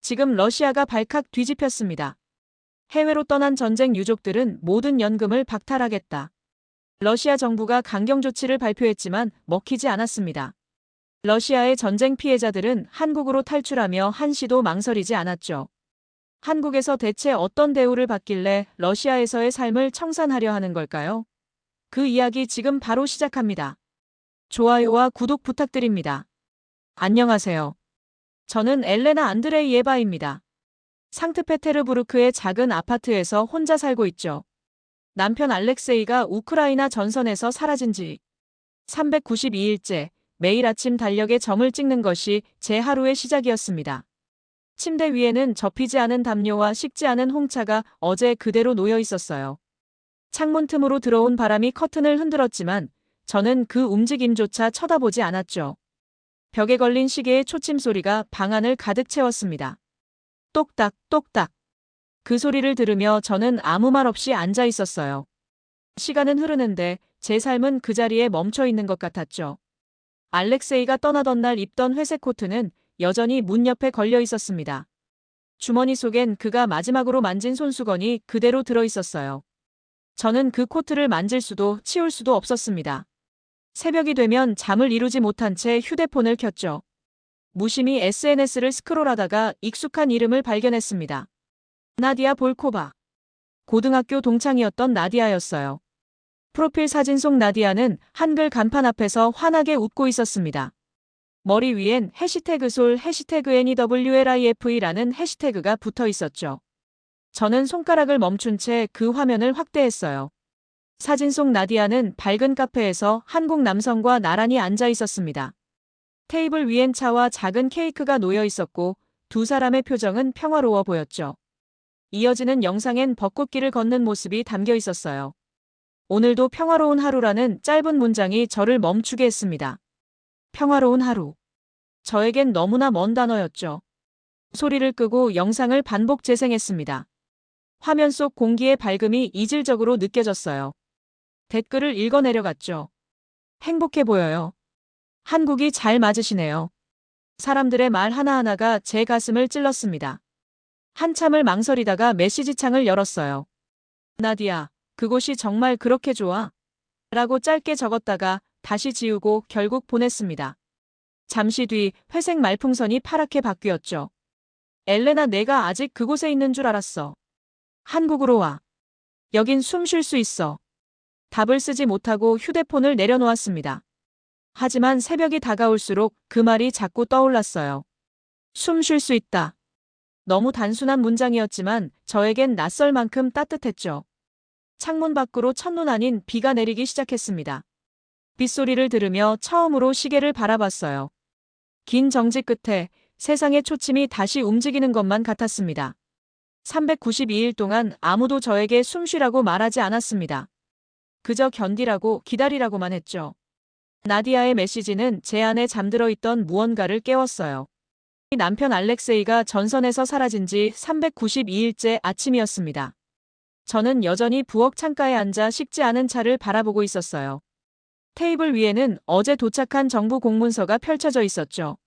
지금 러시아가 발칵 뒤집혔습니다. 해외로 떠난 전쟁 유족들은 모든 연금을 박탈하겠다. 러시아 정부가 강경 조치를 발표했지만 먹히지 않았습니다. 러시아의 전쟁 피해자들은 한국으로 탈출하며 한시도 망설이지 않았죠. 한국에서 대체 어떤 대우를 받길래 러시아에서의 삶을 청산하려 하는 걸까요? 그 이야기 지금 바로 시작합니다. 좋아요와 구독 부탁드립니다. 안녕하세요. 저는 엘레나 안드레이에바입니다. 상트페테르부르크의 작은 아파트에서 혼자 살고 있죠. 남편 알렉세이가 우크라이나 전선에서 사라진 지 392일째, 매일 아침 달력에 점을 찍는 것이 제 하루의 시작이었습니다. 침대 위에는 접히지 않은 담요와 식지 않은 홍차가 어제 그대로 놓여 있었어요. 창문 틈으로 들어온 바람이 커튼을 흔들었지만 저는 그 움직임조차 쳐다보지 않았죠. 벽에 걸린 시계의 초침 소리가 방 안을 가득 채웠습니다. 똑딱, 똑딱. 그 소리를 들으며 저는 아무 말 없이 앉아 있었어요. 시간은 흐르는데 제 삶은 그 자리에 멈춰 있는 것 같았죠. 알렉세이가 떠나던 날 입던 회색 코트는 여전히 문 옆에 걸려 있었습니다. 주머니 속엔 그가 마지막으로 만진 손수건이 그대로 들어 있었어요. 저는 그 코트를 만질 수도 치울 수도 없었습니다. 새벽이 되면 잠을 이루지 못한 채 휴대폰을 켰죠. 무심히 SNS를 스크롤하다가 익숙한 이름을 발견했습니다. 나디아 볼코바. 고등학교 동창이었던 나디아였어요. 프로필 사진 속 나디아는 한글 간판 앞에서 환하게 웃고 있었습니다. 머리 위엔 해시태그 솔 해시태그 NEWLIFE라는 해시태그가 붙어 있었죠. 저는 손가락을 멈춘 채 그 화면을 확대했어요. 사진 속 나디아는 밝은 카페에서 한국 남성과 나란히 앉아 있었습니다. 테이블 위엔 차와 작은 케이크가 놓여 있었고 두 사람의 표정은 평화로워 보였죠. 이어지는 영상엔 벚꽃길을 걷는 모습이 담겨 있었어요. 오늘도 평화로운 하루라는 짧은 문장이 저를 멈추게 했습니다. 평화로운 하루. 저에겐 너무나 먼 단어였죠. 소리를 끄고 영상을 반복 재생했습니다. 화면 속 공기의 밝음이 이질적으로 느껴졌어요. 댓글을 읽어 내려갔죠. 행복해 보여요. 한국이 잘 맞으시네요. 사람들의 말 하나하나가 제 가슴을 찔렀습니다. 한참을 망설이다가 메시지 창을 열었어요. 나디아, 그곳이 정말 그렇게 좋아? 라고 짧게 적었다가 다시 지우고 결국 보냈습니다. 잠시 뒤 회색 말풍선이 파랗게 바뀌었죠. 엘레나, 내가 아직 그곳에 있는 줄 알았어. 한국으로 와. 여긴 숨 쉴 수 있어. 답을 쓰지 못하고 휴대폰을 내려놓았습니다. 하지만 새벽이 다가올수록 그 말이 자꾸 떠올랐어요. 숨 쉴 수 있다. 너무 단순한 문장이었지만 저에겐 낯설 만큼 따뜻했죠. 창문 밖으로 첫눈 아닌 비가 내리기 시작했습니다. 빗소리를 들으며 처음으로 시계를 바라봤어요. 긴 정지 끝에 세상의 초침이 다시 움직이는 것만 같았습니다. 392일 동안 아무도 저에게 숨 쉬라고 말하지 않았습니다. 그저 견디라고 기다리라고만 했죠. 나디아의 메시지는 제 안에 잠들어 있던 무언가를 깨웠어요. 남편 알렉세이가 전선에서 사라진 지 392일째 아침이었습니다. 저는 여전히 부엌 창가에 앉아 식지 않은 차를 바라보고 있었어요. 테이블 위에는 어제 도착한 정부 공문서가 펼쳐져 있었죠.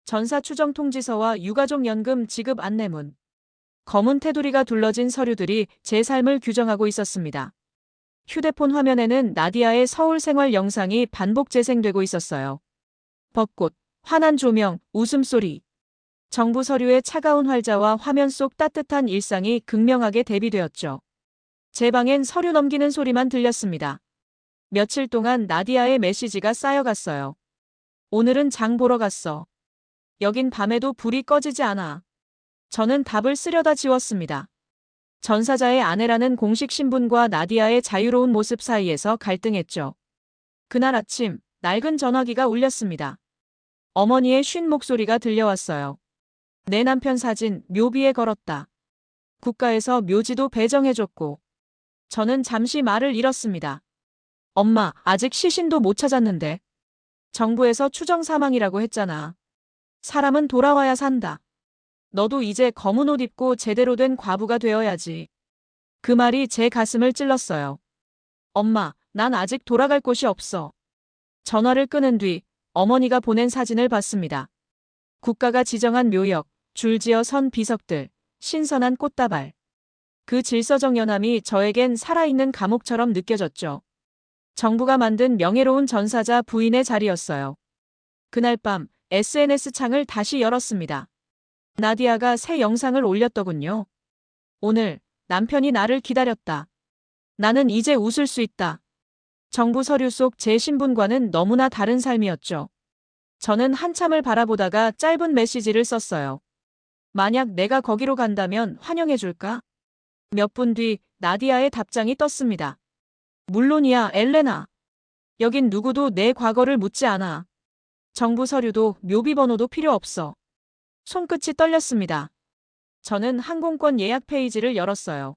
전사 추정 통지서와 유가족 연금 지급 안내문. 검은 테두리가 둘러진 서류들이 제 삶을 규정하고 있었습니다. 휴대폰 화면에는 나디아의 서울 생활 영상이 반복 재생되고 있었어요. 벚꽃, 환한 조명, 웃음소리. 정부 서류의 차가운 활자와 화면 속 따뜻한 일상이 극명하게 대비되었죠. 제 방엔 서류 넘기는 소리만 들렸습니다. 며칠 동안 나디아의 메시지가 쌓여갔어요. 오늘은 장 보러 갔어. 여긴 밤에도 불이 꺼지지 않아. 저는 답을 쓰려다 지웠습니다. 전사자의 아내라는 공식 신분과 나디아의 자유로운 모습 사이에서 갈등했죠. 그날 아침 낡은 전화기가 울렸습니다. 어머니의 쉰 목소리가 들려왔어요. 내 남편 사진 묘비에 걸었다. 국가에서 묘지도 배정해줬고. 저는 잠시 말을 잃었습니다. 엄마, 아직 시신도 못 찾았는데. 정부에서 추정 사망이라고 했잖아. 사람은 돌아와야 산다. 너도 이제 검은 옷 입고 제대로 된 과부가 되어야지. 그 말이 제 가슴을 찔렀어요. 엄마, 난 아직 돌아갈 곳이 없어. 전화를 끊은 뒤 어머니가 보낸 사진을 봤습니다. 국가가 지정한 묘역, 줄지어 선 비석들, 신선한 꽃다발. 그 질서정연함이 저에겐 살아있는 감옥처럼 느껴졌죠. 정부가 만든 명예로운 전사자 부인의 자리였어요. 그날 밤 SNS 창을 다시 열었습니다. 나디아가 새 영상을 올렸더군요. 오늘 남편이 나를 기다렸다. 나는 이제 웃을 수 있다. 정부 서류 속 제 신분과는 너무나 다른 삶이었죠. 저는 한참을 바라보다가 짧은 메시지를 썼어요. 만약 내가 거기로 간다면 환영해줄까? 몇 분 뒤 나디아의 답장이 떴습니다. 물론이야, 엘레나. 여긴 누구도 내 과거를 묻지 않아. 정부 서류도 묘비 번호도 필요 없어. 손끝이 떨렸습니다. 저는 항공권 예약 페이지를 열었어요.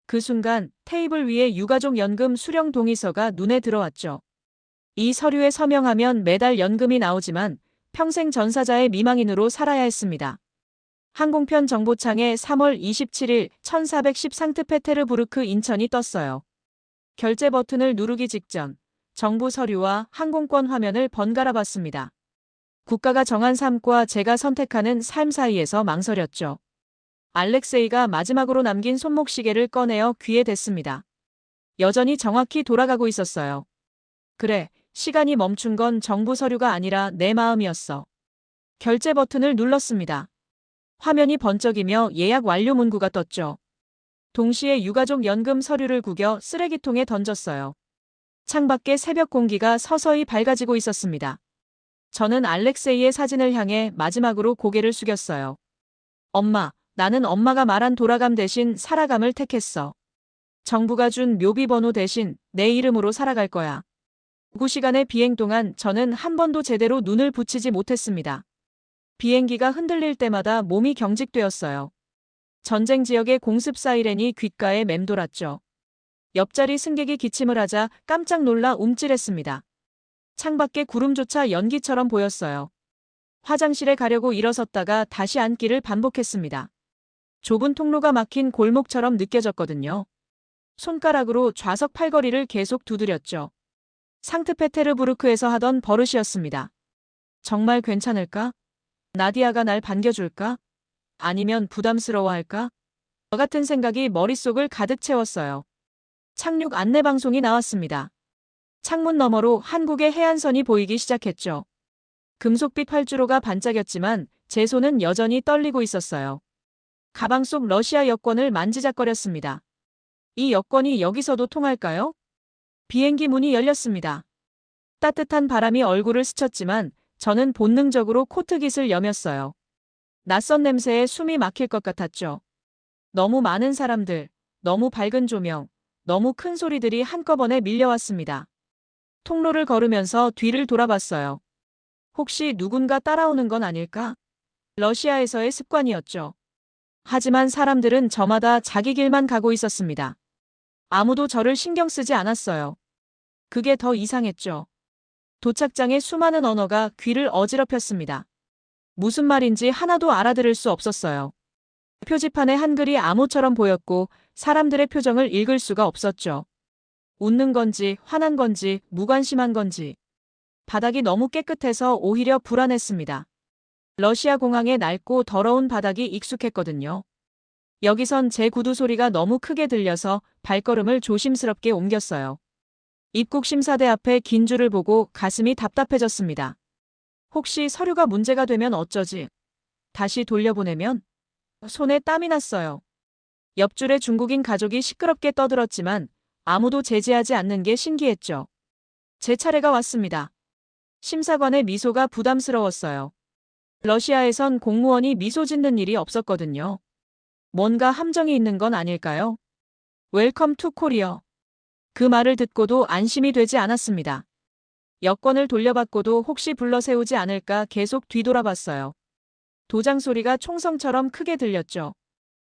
그 순간 테이블 위에 유가족 연금 수령 동의서가 눈에 들어왔죠. 이 서류에 서명하면 매달 연금이 나오지만 평생 전사자의 미망인으로 살아야 했습니다. 항공편 정보창에 3월 27일 1410 상트페테르부르크 인천이 떴어요. 결제 버튼을 누르기 직전 정부 서류와 항공권 화면을 번갈아 봤습니다. 국가가 정한 삶과 제가 선택하는 삶 사이에서 망설였죠. 알렉세이가 마지막으로 남긴 손목시계를 꺼내어 귀에 댔습니다. 여전히 정확히 돌아가고 있었어요. 그래, 시간이 멈춘 건 정부 서류가 아니라 내 마음이었어. 결제 버튼을 눌렀습니다. 화면이 번쩍이며 예약 완료 문구가 떴죠. 동시에 유가족 연금 서류를 구겨 쓰레기통에 던졌어요. 창밖에 새벽 공기가 서서히 밝아지고 있었습니다. 저는 알렉세이의 사진을 향해 마지막으로 고개를 숙였어요. 엄마, 나는 엄마가 말한 돌아감 대신 살아감을 택했어. 정부가 준 묘비 번호 대신 내 이름으로 살아갈 거야. 9시간의 비행 동안 저는 한 번도 제대로 눈을 붙이지 못했습니다. 비행기가 흔들릴 때마다 몸이 경직되었어요. 전쟁 지역의 공습 사이렌이 귓가에 맴돌았죠. 옆자리 승객이 기침을 하자 깜짝 놀라 움찔했습니다. 창밖에 구름조차 연기처럼 보였어요. 화장실에 가려고 일어섰다가 다시 앉기를 반복했습니다. 좁은 통로가 막힌 골목처럼 느껴졌거든요. 손가락으로 좌석 팔걸이를 계속 두드렸죠. 상트페테르부르크에서 하던 버릇이었습니다. 정말 괜찮을까? 나디아가 날 반겨줄까? 아니면 부담스러워할까? 저 같은 생각이 머릿속을 가득 채웠어요. 착륙 안내방송이 나왔습니다. 창문 너머로 한국의 해안선이 보이기 시작했죠. 금속빛 활주로가 반짝였지만 제 손은 여전히 떨리고 있었어요. 가방 속 러시아 여권을 만지작거렸습니다. 이 여권이 여기서도 통할까요? 비행기 문이 열렸습니다. 따뜻한 바람이 얼굴을 스쳤지만 저는 본능적으로 코트깃을 여몄어요. 낯선 냄새에 숨이 막힐 것 같았죠. 너무 많은 사람들, 너무 밝은 조명, 너무 큰 소리들이 한꺼번에 밀려왔습니다. 통로를 걸으면서 뒤를 돌아봤어요. 혹시 누군가 따라오는 건 아닐까? 러시아에서의 습관이었죠. 하지만 사람들은 저마다 자기 길만 가고 있었습니다. 아무도 저를 신경 쓰지 않았어요. 그게 더 이상했죠. 도착장의 수많은 언어가 귀를 어지럽혔습니다. 무슨 말인지 하나도 알아들을 수 없었어요. 표지판에 한글이 암호처럼 보였고 사람들의 표정을 읽을 수가 없었죠. 웃는 건지 화난 건지 무관심한 건지. 바닥이 너무 깨끗해서 오히려 불안했습니다. 러시아 공항의 낡고 더러운 바닥이 익숙했거든요. 여기선 제 구두 소리가 너무 크게 들려서 발걸음을 조심스럽게 옮겼어요. 입국 심사대 앞에 긴 줄을 보고 가슴이 답답해졌습니다. 혹시 서류가 문제가 되면 어쩌지? 다시 돌려보내면? 손에 땀이 났어요. 옆줄에 중국인 가족이 시끄럽게 떠들었지만 아무도 제지하지 않는 게 신기했죠. 제 차례가 왔습니다. 심사관의 미소가 부담스러웠어요. 러시아에선 공무원이 미소 짓는 일이 없었거든요. 뭔가 함정이 있는 건 아닐까요? 웰컴 투 코리어. 그 말을 듣고도 안심이 되지 않았습니다. 여권을 돌려받고도 혹시 불러세우지 않을까 계속 뒤돌아봤어요. 도장 소리가 총성처럼 크게 들렸죠.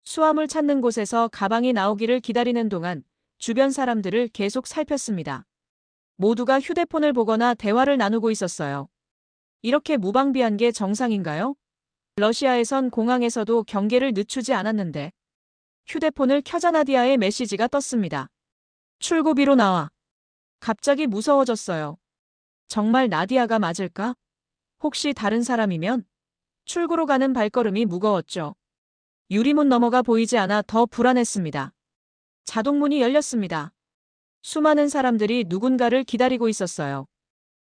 수화물 찾는 곳에서 가방이 나오기를 기다리는 동안 주변 사람들을 계속 살폈습니다. 모두가 휴대폰을 보거나 대화를 나누고 있었어요. 이렇게 무방비한 게 정상인가요? 러시아에선 공항에서도 경계를 늦추지 않았는데. 휴대폰을 켜자 나디아의 메시지가 떴습니다. 출고비로 나와. 갑자기 무서워졌어요. 정말 나디아가 맞을까? 혹시 다른 사람이면? 출구로 가는 발걸음이 무거웠죠. 유리문 너머가 보이지 않아 더 불안했습니다. 자동문이 열렸습니다. 수많은 사람들이 누군가를 기다리고 있었어요.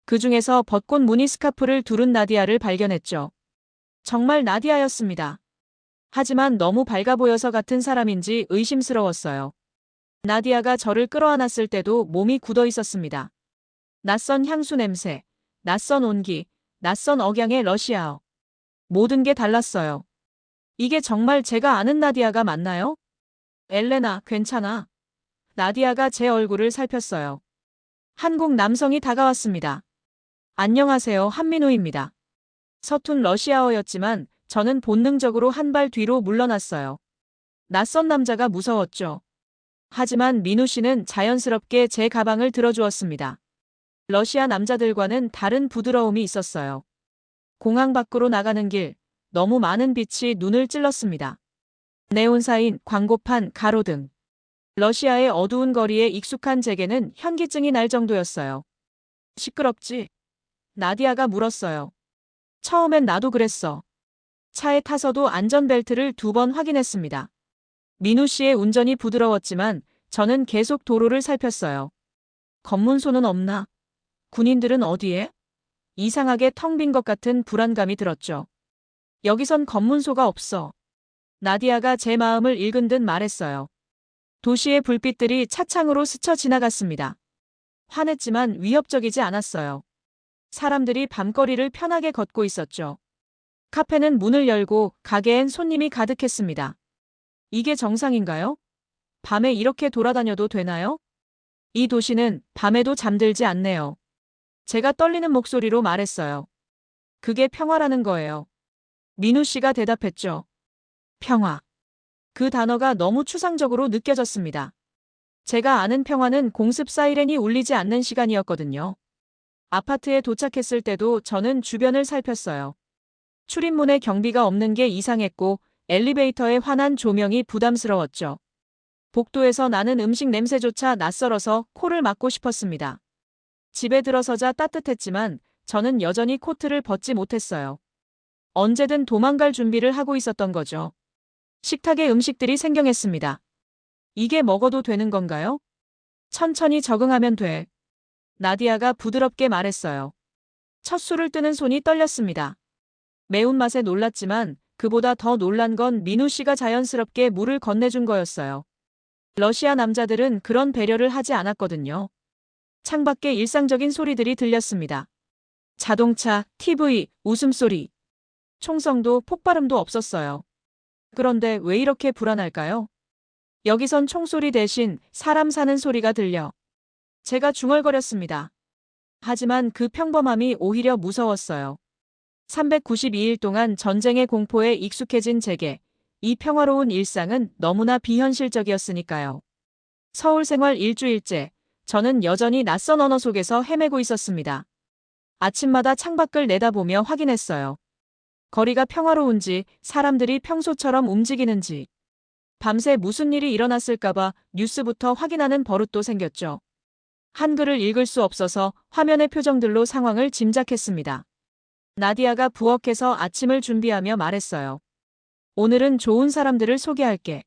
그 중에서 벚꽃 무늬 스카프를 두른 나디아를 발견했죠. 정말 나디아였습니다. 하지만 너무 밝아 보여서 같은 사람인지 의심스러웠어요. 나디아가 저를 끌어안았을 때도 몸이 굳어 있었습니다. 낯선 향수 냄새, 낯선 온기, 낯선 억양의 러시아어. 모든 게 달랐어요. 이게 정말 제가 아는 나디아가 맞나요? 엘레나, 괜찮아. 나디아가 제 얼굴을 살폈어요. 한국 남성이 다가왔습니다. 안녕하세요, 한민호입니다. 서툰 러시아어였지만 저는 본능적으로 한 발 뒤로 물러났어요. 낯선 남자가 무서웠죠. 하지만 민우 씨는 자연스럽게 제 가방을 들어주었습니다. 러시아 남자들과는 다른 부드러움이 있었어요. 공항 밖으로 나가는 길, 너무 많은 빛이 눈을 찔렀습니다. 네온사인, 광고판, 가로등. 러시아의 어두운 거리에 익숙한 제게는 현기증이 날 정도였어요. 시끄럽지? 나디아가 물었어요. 처음엔 나도 그랬어. 차에 타서도 안전벨트를 2번 확인했습니다. 민우 씨의 운전이 부드러웠지만 저는 계속 도로를 살폈어요. 검문소는 없나? 군인들은 어디에? 이상하게 텅 빈 것 같은 불안감이 들었죠. 여기선 검문소가 없어. 나디아가 제 마음을 읽은 듯 말했어요. 도시의 불빛들이 차창으로 스쳐 지나갔습니다. 환했지만 위협적이지 않았어요. 사람들이 밤거리를 편하게 걷고 있었죠. 카페는 문을 열고 가게엔 손님이 가득했습니다. 이게 정상인가요? 밤에 이렇게 돌아다녀도 되나요? 이 도시는 밤에도 잠들지 않네요. 제가 떨리는 목소리로 말했어요. 그게 평화라는 거예요. 민우 씨가 대답했죠. 평화. 그 단어가 너무 추상적으로 느껴졌습니다. 제가 아는 평화는 공습 사이렌이 울리지 않는 시간이었거든요. 아파트에 도착했을 때도 저는 주변을 살폈어요. 출입문에 경비가 없는 게 이상했고 엘리베이터의 환한 조명이 부담스러웠죠. 복도에서 나는 음식 냄새조차 낯설어서 코를 막고 싶었습니다. 집에 들어서자 따뜻했지만 저는 여전히 코트를 벗지 못했어요. 언제든 도망갈 준비를 하고 있었던 거죠. 식탁에 음식들이 생경했습니다. 이게 먹어도 되는 건가요? 천천히 적응하면 돼. 나디아가 부드럽게 말했어요. 첫 술을 뜨는 손이 떨렸습니다. 매운맛에 놀랐지만 그보다 더 놀란 건 민우 씨가 자연스럽게 물을 건네준 거였어요. 러시아 남자들은 그런 배려를 하지 않았거든요. 창밖에 일상적인 소리들이 들렸습니다. 자동차, TV, 웃음소리. 총성도 폭발음도 없었어요. 그런데 왜 이렇게 불안할까요? 여기선 총소리 대신 사람 사는 소리가 들려. 제가 중얼거렸습니다. 하지만 그 평범함이 오히려 무서웠어요. 392일 동안 전쟁의 공포에 익숙해진 제게 이 평화로운 일상은 너무나 비현실적이었으니까요. 서울 생활 일주일째, 저는 여전히 낯선 언어 속에서 헤매고 있었습니다. 아침마다 창밖을 내다보며 확인했어요. 거리가 평화로운지, 사람들이 평소처럼 움직이는지. 밤새 무슨 일이 일어났을까봐 뉴스부터 확인하는 버릇도 생겼죠. 한글을 읽을 수 없어서 화면의 표정들로 상황을 짐작했습니다. 나디아가 부엌에서 아침을 준비하며 말했어요. 오늘은 좋은 사람들을 소개할게.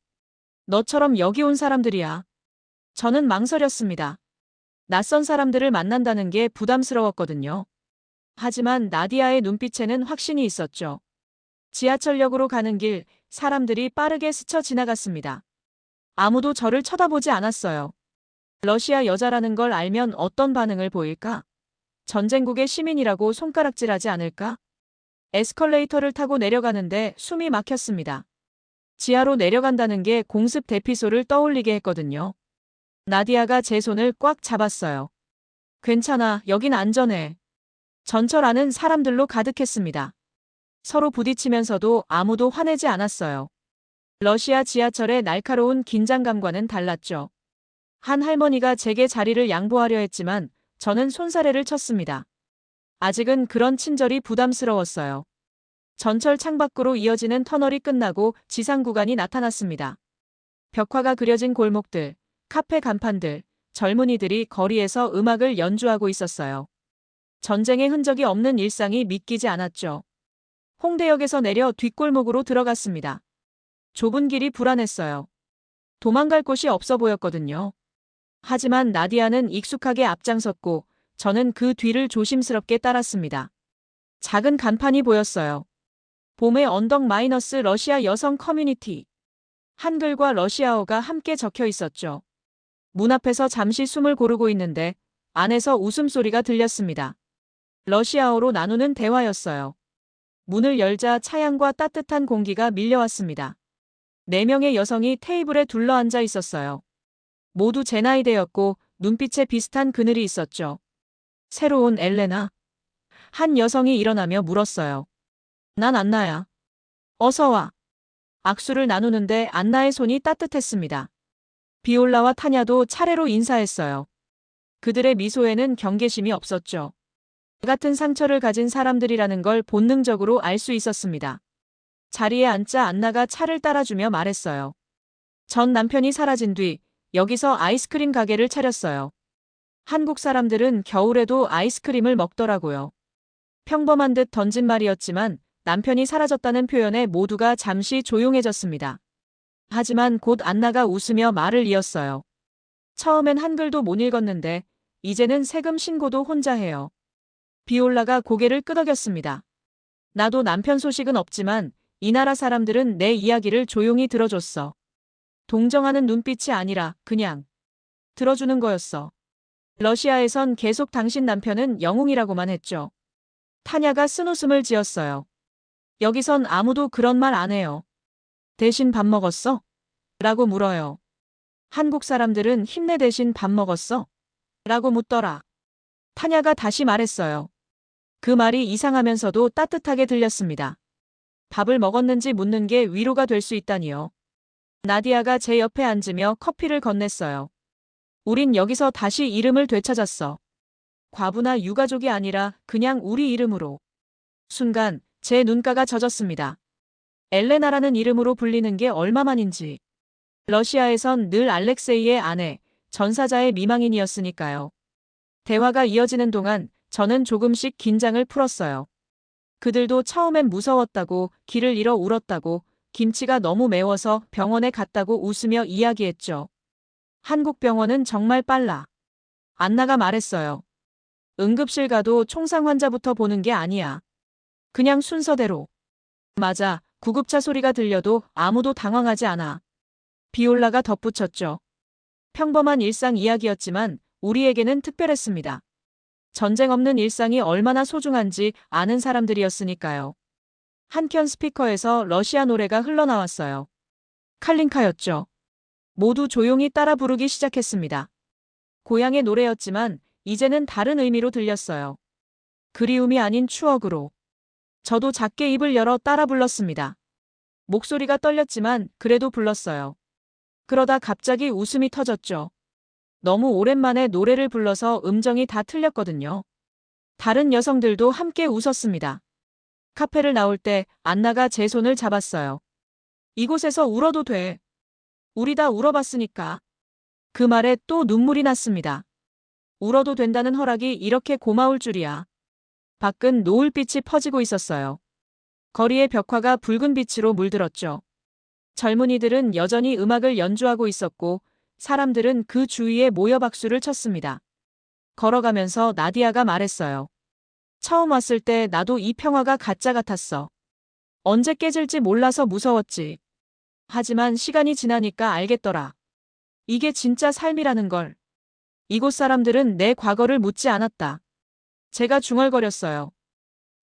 너처럼 여기 온 사람들이야. 저는 망설였습니다. 낯선 사람들을 만난다는 게 부담스러웠거든요. 하지만 나디아의 눈빛에는 확신이 있었죠. 지하철역으로 가는 길, 사람들이 빠르게 스쳐 지나갔습니다. 아무도 저를 쳐다보지 않았어요. 러시아 여자라는 걸 알면 어떤 반응을 보일까? 전쟁국의 시민이라고 손가락질하지 않을까? 에스컬레이터를 타고 내려가는데 숨이 막혔습니다. 지하로 내려간다는 게 공습 대피소를 떠올리게 했거든요. 나디아가 제 손을 꽉 잡았어요. 괜찮아, 여긴 안전해. 전철 안은 사람들로 가득했습니다. 서로 부딪히면서도 아무도 화내지 않았어요. 러시아 지하철의 날카로운 긴장감과는 달랐죠. 한 할머니가 제게 자리를 양보하려 했지만 저는 손사래를 쳤습니다. 아직은 그런 친절이 부담스러웠어요. 전철 창밖으로 이어지는 터널이 끝나고 지상 구간이 나타났습니다. 벽화가 그려진 골목들, 카페 간판들, 젊은이들이 거리에서 음악을 연주하고 있었어요. 전쟁의 흔적이 없는 일상이 믿기지 않았죠. 홍대역에서 내려 뒷골목으로 들어갔습니다. 좁은 길이 불안했어요. 도망갈 곳이 없어 보였거든요. 하지만 나디아는 익숙하게 앞장섰고 저는 그 뒤를 조심스럽게 따랐습니다. 작은 간판이 보였어요. 봄의 언덕 마이너스 러시아 여성 커뮤니티. 한글과 러시아어가 함께 적혀 있었죠. 문 앞에서 잠시 숨을 고르고 있는데 안에서 웃음소리가 들렸습니다. 러시아어로 나누는 대화였어요. 문을 열자 차양과 따뜻한 공기가 밀려왔습니다. 4명의 여성이 테이블에 둘러앉아 있었어요. 모두 제 나이대였고 눈빛에 비슷한 그늘이 있었죠. 새로운 엘레나? 한 여성이 일어나며 물었어요. 난 안나야. 어서 와. 악수를 나누는데 안나의 손이 따뜻했습니다. 비올라와 타냐도 차례로 인사했어요. 그들의 미소에는 경계심이 없었죠. 같은 상처를 가진 사람들이라는 걸 본능적으로 알 수 있었습니다. 자리에 앉자 안나가 차를 따라주며 말했어요. 전 남편이 사라진 뒤 여기서 아이스크림 가게를 차렸어요. 한국 사람들은 겨울에도 아이스크림을 먹더라고요. 평범한 듯 던진 말이었지만 남편이 사라졌다는 표현에 모두가 잠시 조용해졌습니다. 하지만 곧 안나가 웃으며 말을 이었어요. 처음엔 한글도 못 읽었는데 이제는 세금 신고도 혼자 해요. 비올라가 고개를 끄덕였습니다. 나도 남편 소식은 없지만 이 나라 사람들은 내 이야기를 조용히 들어줬어. 동정하는 눈빛이 아니라 그냥 들어주는 거였어. 러시아에선 계속 당신 남편은 영웅이라고만 했죠. 타냐가 쓴웃음을 지었어요. 여기선 아무도 그런 말 안 해요. 대신 밥 먹었어? 라고 물어요. 한국 사람들은 힘내 대신 밥 먹었어? 라고 묻더라. 타냐가 다시 말했어요. 그 말이 이상하면서도 따뜻하게 들렸습니다. 밥을 먹었는지 묻는 게 위로가 될 수 있다니요. 나디아가 제 옆에 앉으며 커피를 건넸어요. 우린 여기서 다시 이름을 되찾았어. 과부나 유가족이 아니라 그냥 우리 이름으로. 순간 제 눈가가 젖었습니다. 엘레나라는 이름으로 불리는 게 얼마만인지. 러시아에선 늘 알렉세이의 아내, 전사자의 미망인이었으니까요. 대화가 이어지는 동안 저는 조금씩 긴장을 풀었어요. 그들도 처음엔 무서웠다고, 길을 잃어 울었다고, 김치가 너무 매워서 병원에 갔다고 웃으며 이야기했죠. 한국 병원은 정말 빨라. 안나가 말했어요. 응급실 가도 총상 환자부터 보는 게 아니야. 그냥 순서대로. 맞아, 구급차 소리가 들려도 아무도 당황하지 않아. 비올라가 덧붙였죠. 평범한 일상 이야기였지만 우리에게는 특별했습니다. 전쟁 없는 일상이 얼마나 소중한지 아는 사람들이었으니까요. 한켠 스피커에서 러시아 노래가 흘러나왔어요. 칼린카였죠. 모두 조용히 따라 부르기 시작했습니다. 고향의 노래였지만 이제는 다른 의미로 들렸어요. 그리움이 아닌 추억으로. 저도 작게 입을 열어 따라 불렀습니다. 목소리가 떨렸지만 그래도 불렀어요. 그러다 갑자기 웃음이 터졌죠. 너무 오랜만에 노래를 불러서 음정이 다 틀렸거든요. 다른 여성들도 함께 웃었습니다. 카페를 나올 때 안나가 제 손을 잡았어요. 이곳에서 울어도 돼. 우리 다 울어봤으니까. 그 말에 또 눈물이 났습니다. 울어도 된다는 허락이 이렇게 고마울 줄이야. 밖은 노을빛이 퍼지고 있었어요. 거리의 벽화가 붉은 빛으로 물들었죠. 젊은이들은 여전히 음악을 연주하고 있었고 사람들은 그 주위에 모여 박수를 쳤습니다. 걸어가면서 나디아가 말했어요. 처음 왔을 때 나도 이 평화가 가짜 같았어. 언제 깨질지 몰라서 무서웠지. 하지만 시간이 지나니까 알겠더라. 이게 진짜 삶이라는 걸. 이곳 사람들은 내 과거를 묻지 않았다. 제가 중얼거렸어요.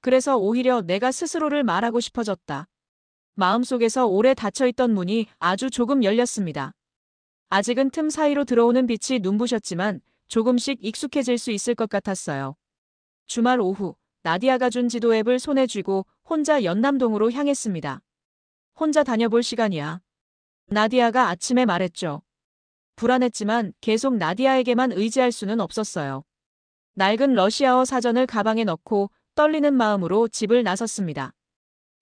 그래서 오히려 내가 스스로를 말하고 싶어졌다. 마음속에서 오래 닫혀있던 문이 아주 조금 열렸습니다. 아직은 틈 사이로 들어오는 빛이 눈부셨지만 조금씩 익숙해질 수 있을 것 같았어요. 주말 오후, 나디아가 준 지도 앱을 손에 쥐고 혼자 연남동으로 향했습니다. 혼자 다녀볼 시간이야. 나디아가 아침에 말했죠. 불안했지만 계속 나디아에게만 의지할 수는 없었어요. 낡은 러시아어 사전을 가방에 넣고 떨리는 마음으로 집을 나섰습니다.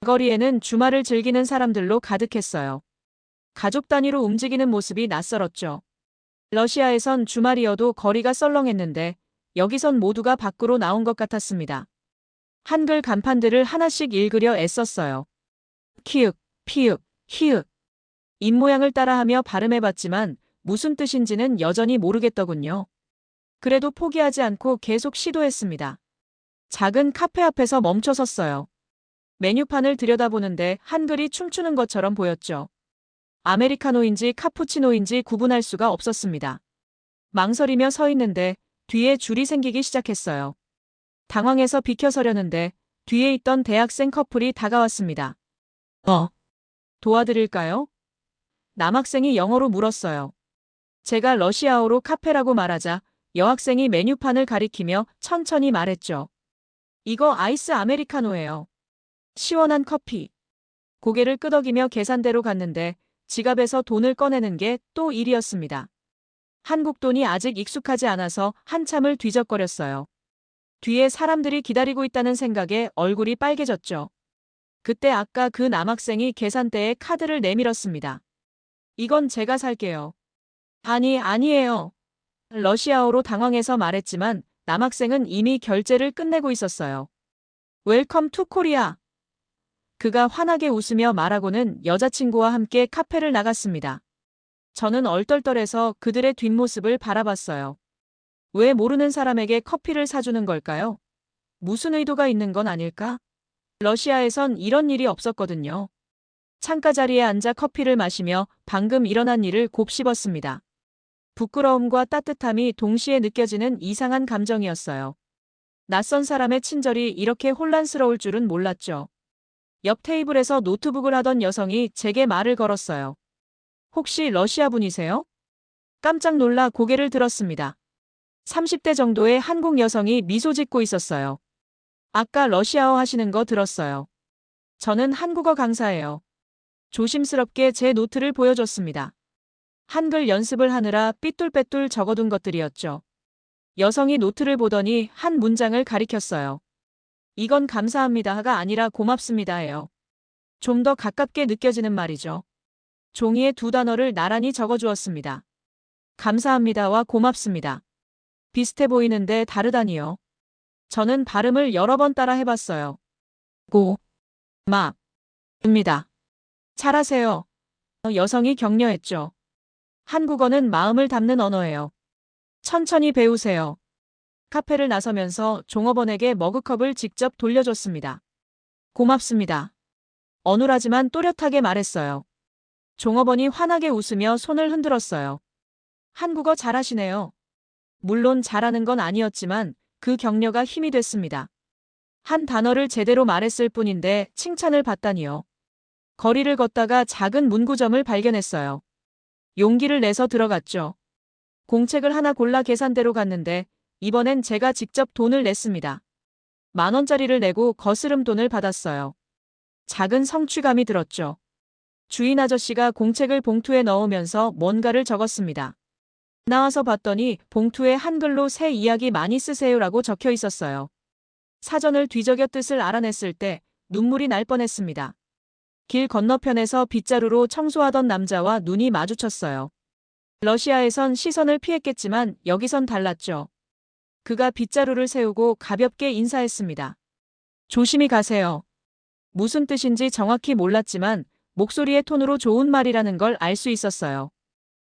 거리에는 주말을 즐기는 사람들로 가득했어요. 가족 단위로 움직이는 모습이 낯설었죠. 러시아에선 주말이어도 거리가 썰렁했는데 여기선 모두가 밖으로 나온 것 같았습니다. 한글 간판들을 하나씩 읽으려 애썼어요. 키읔, 피읔, 히읗. 입모양을 따라하며 발음해봤지만 무슨 뜻인지는 여전히 모르겠더군요. 그래도 포기하지 않고 계속 시도했습니다. 작은 카페 앞에서 멈춰섰어요. 메뉴판을 들여다보는데 한글이 춤추는 것처럼 보였죠. 아메리카노인지 카푸치노인지 구분할 수가 없었습니다. 망설이며 서 있는데 뒤에 줄이 생기기 시작했어요. 당황해서 비켜서려는데 뒤에 있던 대학생 커플이 다가왔습니다. 도와드릴까요? 남학생이 영어로 물었어요. 제가 러시아어로 카페라고 말하자 여학생이 메뉴판을 가리키며 천천히 말했죠. 이거 아이스 아메리카노예요. 시원한 커피. 고개를 끄덕이며 계산대로 갔는데 지갑에서 돈을 꺼내는 게 또 일이었습니다. 한국 돈이 아직 익숙하지 않아서 한참을 뒤적거렸어요. 뒤에 사람들이 기다리고 있다는 생각에 얼굴이 빨개졌죠. 그때 아까 그 남학생이 계산대에 카드를 내밀었습니다. 이건 제가 살게요. 아니에요. 러시아어로 당황해서 말했지만 남학생은 이미 결제를 끝내고 있었어요. 웰컴 투 코리아. 그가 환하게 웃으며 말하고는 여자친구와 함께 카페를 나갔습니다. 저는 얼떨떨해서 그들의 뒷모습을 바라봤어요. 왜 모르는 사람에게 커피를 사주는 걸까요? 무슨 의도가 있는 건 아닐까? 러시아에선 이런 일이 없었거든요. 창가 자리에 앉아 커피를 마시며 방금 일어난 일을 곱씹었습니다. 부끄러움과 따뜻함이 동시에 느껴지는 이상한 감정이었어요. 낯선 사람의 친절이 이렇게 혼란스러울 줄은 몰랐죠. 옆 테이블에서 노트북을 하던 여성이 제게 말을 걸었어요. 혹시 러시아 분이세요? 깜짝 놀라 고개를 들었습니다. 30대 정도의 한국 여성이 미소 짓고 있었어요. 아까 러시아어 하시는 거 들었어요. 저는 한국어 강사예요. 조심스럽게 제 노트를 보여줬습니다. 한글 연습을 하느라 삐뚤빼뚤 적어둔 것들이었죠. 여성이 노트를 보더니 한 문장을 가리켰어요. 이건 감사합니다가 아니라 고맙습니다예요. 좀 더 가깝게 느껴지는 말이죠. 종이에 두 단어를 나란히 적어주었습니다. 감사합니다와 고맙습니다. 비슷해 보이는데 다르다니요. 저는 발음을 여러 번 따라 해봤어요. 입니다. 잘하세요. 여성이 격려했죠. 한국어는 마음을 담는 언어예요. 천천히 배우세요. 카페를 나서면서 종업원에게 머그컵을 직접 돌려줬습니다. 고맙습니다. 어눌하지만 또렷하게 말했어요. 종업원이 환하게 웃으며 손을 흔들었어요. 한국어 잘하시네요. 물론 잘하는 건 아니었지만 그 격려가 힘이 됐습니다. 한 단어를 제대로 말했을 뿐인데 칭찬을 받다니요. 거리를 걷다가 작은 문구점을 발견했어요. 용기를 내서 들어갔죠. 공책을 하나 골라 계산대로 갔는데 이번엔 제가 직접 돈을 냈습니다. 10,000원짜리를 내고 거스름 돈을 받았어요. 작은 성취감이 들었죠. 주인 아저씨가 공책을 봉투에 넣으면서 뭔가를 적었습니다. 나와서 봤더니 봉투에 한글로 새 이야기 많이 쓰세요라고 적혀 있었어요. 사전을 뒤적여 뜻을 알아냈을 때 눈물이 날 뻔했습니다. 길 건너편에서 빗자루로 청소하던 남자와 눈이 마주쳤어요. 러시아에선 시선을 피했겠지만 여기선 달랐죠. 그가 빗자루를 세우고 가볍게 인사했습니다. 조심히 가세요. 무슨 뜻인지 정확히 몰랐지만 목소리의 톤으로 좋은 말이라는 걸 알 수 있었어요.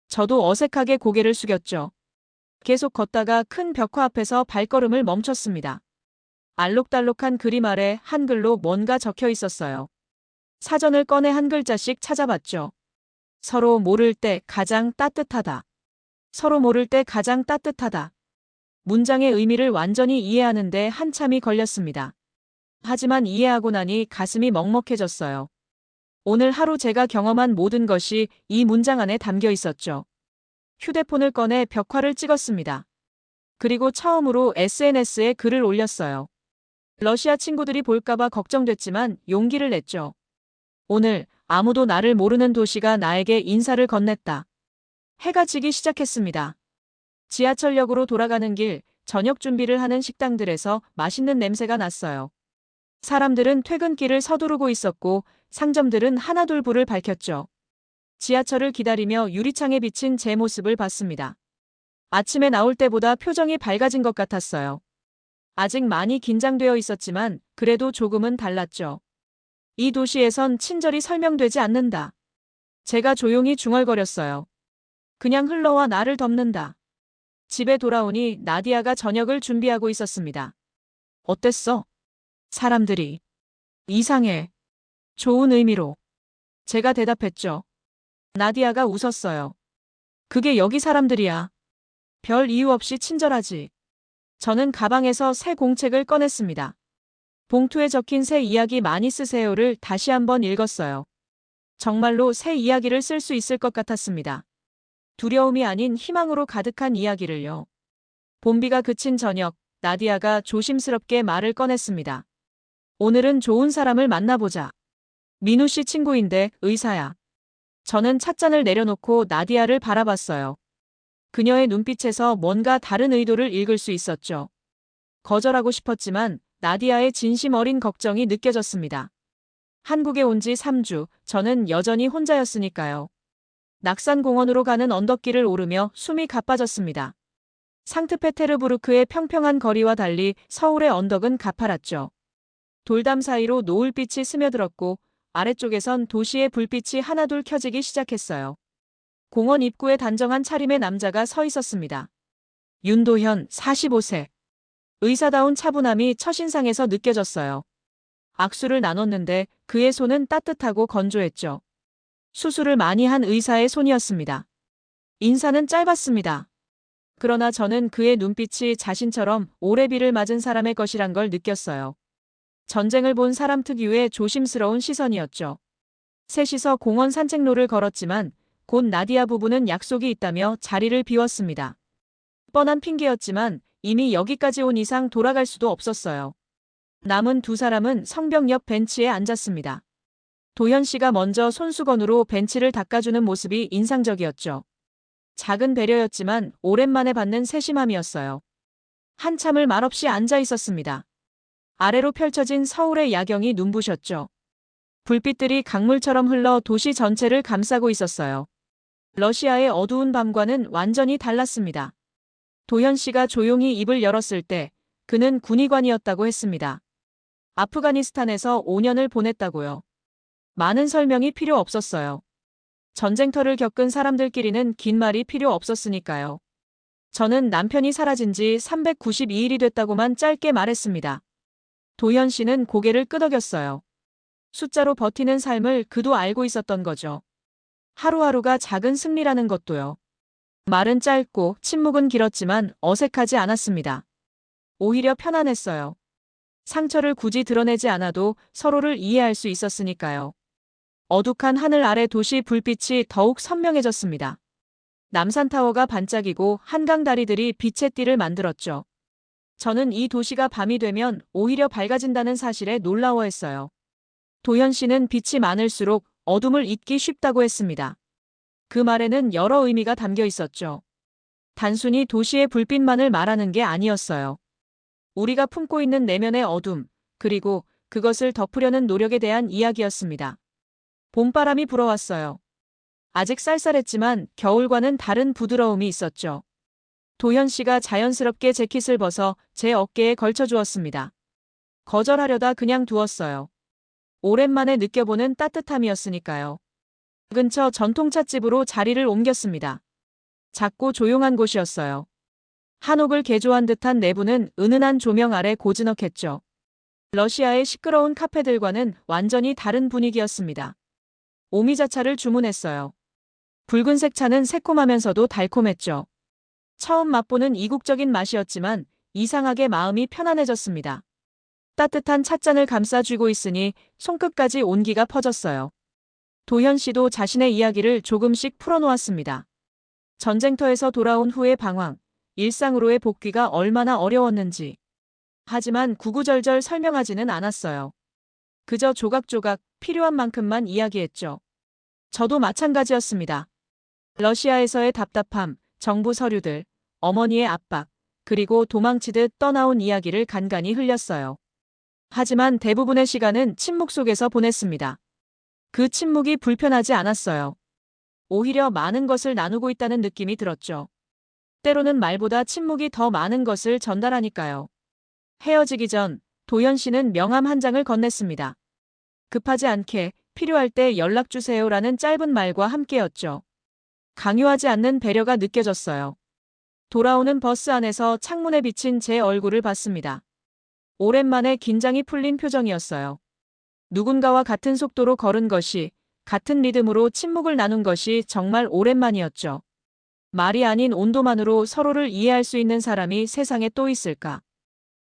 저도 어색하게 고개를 숙였죠. 계속 걷다가 큰 벽화 앞에서 발걸음을 멈췄습니다. 알록달록한 그림 아래 한글로 뭔가 적혀 있었어요. 사전을 꺼내 한 글자씩 찾아봤죠. 서로 모를 때 가장 따뜻하다. 서로 모를 때 가장 따뜻하다. 문장의 의미를 완전히 이해하는데 한참이 걸렸습니다. 하지만 이해하고 나니 가슴이 먹먹해졌어요. 오늘 하루 제가 경험한 모든 것이 이 문장 안에 담겨 있었죠. 휴대폰을 꺼내 벽화를 찍었습니다. 그리고 처음으로 SNS에 글을 올렸어요. 러시아 친구들이 볼까봐 걱정됐지만 용기를 냈죠. 오늘 아무도 나를 모르는 도시가 나에게 인사를 건넸다. 해가 지기 시작했습니다. 지하철역으로 돌아가는 길, 저녁 준비를 하는 식당들에서 맛있는 냄새가 났어요. 사람들은 퇴근길을 서두르고 있었고 상점들은 하나둘 불을 밝혔죠. 지하철을 기다리며 유리창에 비친 제 모습을 봤습니다. 아침에 나올 때보다 표정이 밝아진 것 같았어요. 아직 많이 긴장되어 있었지만 그래도 조금은 달랐죠. 이 도시에선 친절이 설명되지 않는다. 제가 조용히 중얼거렸어요. 그냥 흘러와 나를 덮는다. 집에 돌아오니 나디아가 저녁을 준비하고 있었습니다. 어땠어? 사람들이. 이상해. 좋은 의미로. 제가 대답했죠. 나디아가 웃었어요. 그게 여기 사람들이야. 별 이유 없이 친절하지. 저는 가방에서 새 공책을 꺼냈습니다. 봉투에 적힌 새 이야기 많이 쓰세요를 다시 한번 읽었어요. 정말로 새 이야기를 쓸 수 있을 것 같았습니다. 두려움이 아닌 희망으로 가득한 이야기를요. 봄비가 그친 저녁, 나디아가 조심스럽게 말을 꺼냈습니다. 오늘은 좋은 사람을 만나보자. 민우 씨 친구인데 의사야. 저는 찻잔을 내려놓고 나디아를 바라봤어요. 그녀의 눈빛에서 뭔가 다른 의도를 읽을 수 있었죠. 거절하고 싶었지만 나디아의 진심 어린 걱정이 느껴졌습니다. 한국에 온 지 3주, 저는 여전히 혼자였으니까요. 낙산공원으로 가는 언덕길을 오르며 숨이 가빠졌습니다. 상트페테르부르크의 평평한 거리와 달리 서울의 언덕은 가파랐죠. 돌담 사이로 노을빛이 스며들었고 아래쪽에선 도시의 불빛이 하나둘 켜지기 시작했어요. 공원 입구에 단정한 차림의 남자가 서 있었습니다. 윤도현, 45세. 의사다운 차분함이 첫인상에서 느껴졌어요. 악수를 나눴는데 그의 손은 따뜻하고 건조했죠. 수술을 많이 한 의사의 손이었습니다. 인사는 짧았습니다. 그러나 저는 그의 눈빛이 자신처럼 오래 비를 맞은 사람의 것이란 걸 느꼈어요. 전쟁을 본 사람 특유의 조심스러운 시선이었죠. 셋이서 공원 산책로를 걸었지만 곧 나디아 부부는 약속이 있다며 자리를 비웠습니다. 뻔한 핑계였지만 이미 여기까지 온 이상 돌아갈 수도 없었어요. 남은 두 사람은 성벽 옆 벤치에 앉았습니다. 도현 씨가 먼저 손수건으로 벤치를 닦아주는 모습이 인상적이었죠. 작은 배려였지만 오랜만에 받는 세심함이었어요. 한참을 말없이 앉아 있었습니다. 아래로 펼쳐진 서울의 야경이 눈부셨죠. 불빛들이 강물처럼 흘러 도시 전체를 감싸고 있었어요. 러시아의 어두운 밤과는 완전히 달랐습니다. 도현 씨가 조용히 입을 열었을 때 그는 군의관이었다고 했습니다. 아프가니스탄에서 5년을 보냈다고요. 많은 설명이 필요 없었어요. 전쟁터를 겪은 사람들끼리는 긴 말이 필요 없었으니까요. 저는 남편이 사라진 지 392일이 됐다고만 짧게 말했습니다. 도현 씨는 고개를 끄덕였어요. 숫자로 버티는 삶을 그도 알고 있었던 거죠. 하루하루가 작은 승리라는 것도요. 말은 짧고 침묵은 길었지만 어색하지 않았습니다. 오히려 편안했어요. 상처를 굳이 드러내지 않아도 서로를 이해할 수 있었으니까요. 어둑한 하늘 아래 도시 불빛이 더욱 선명해졌습니다. 남산타워가 반짝이고 한강 다리들이 빛의 띠를 만들었죠. 저는 이 도시가 밤이 되면 오히려 밝아진다는 사실에 놀라워했어요. 도현 씨는 빛이 많을수록 어둠을 잊기 쉽다고 했습니다. 그 말에는 여러 의미가 담겨 있었죠. 단순히 도시의 불빛만을 말하는 게 아니었어요. 우리가 품고 있는 내면의 어둠, 그리고 그것을 덮으려는 노력에 대한 이야기였습니다. 봄바람이 불어왔어요. 아직 쌀쌀했지만 겨울과는 다른 부드러움이 있었죠. 도현 씨가 자연스럽게 재킷을 벗어 제 어깨에 걸쳐주었습니다. 거절하려다 그냥 두었어요. 오랜만에 느껴보는 따뜻함이었으니까요. 근처 전통찻집으로 자리를 옮겼습니다. 작고 조용한 곳이었어요. 한옥을 개조한 듯한 내부는 은은한 조명 아래 고즈넉했죠. 러시아의 시끄러운 카페들과는 완전히 다른 분위기였습니다. 오미자차를 주문했어요. 붉은색 차는 새콤하면서도 달콤했죠. 처음 맛보는 이국적인 맛이었지만 이상하게 마음이 편안해졌습니다. 따뜻한 찻잔을 감싸쥐고 있으니 손끝까지 온기가 퍼졌어요. 도현 씨도 자신의 이야기를 조금씩 풀어놓았습니다. 전쟁터에서 돌아온 후의 방황, 일상으로의 복귀가 얼마나 어려웠는지. 하지만 구구절절 설명하지는 않았어요. 그저 조각조각 필요한 만큼만 이야기했죠. 저도 마찬가지였습니다. 러시아에서의 답답함, 정부 서류들, 어머니의 압박, 그리고 도망치듯 떠나온 이야기를 간간히 흘렸어요. 하지만 대부분의 시간은 침묵 속에서 보냈습니다. 그 침묵이 불편하지 않았어요. 오히려 많은 것을 나누고 있다는 느낌이 들었죠. 때로는 말보다 침묵이 더 많은 것을 전달하니까요. 헤어지기 전 도현 씨는 명함 한 장을 건넸습니다. 급하지 않게 필요할 때 연락 주세요라는 짧은 말과 함께였죠. 강요하지 않는 배려가 느껴졌어요. 돌아오는 버스 안에서 창문에 비친 제 얼굴을 봤습니다. 오랜만에 긴장이 풀린 표정이었어요. 누군가와 같은 속도로 걸은 것이, 같은 리듬으로 침묵을 나눈 것이 정말 오랜만이었죠. 말이 아닌 온도만으로 서로를 이해할 수 있는 사람이 세상에 또 있을까?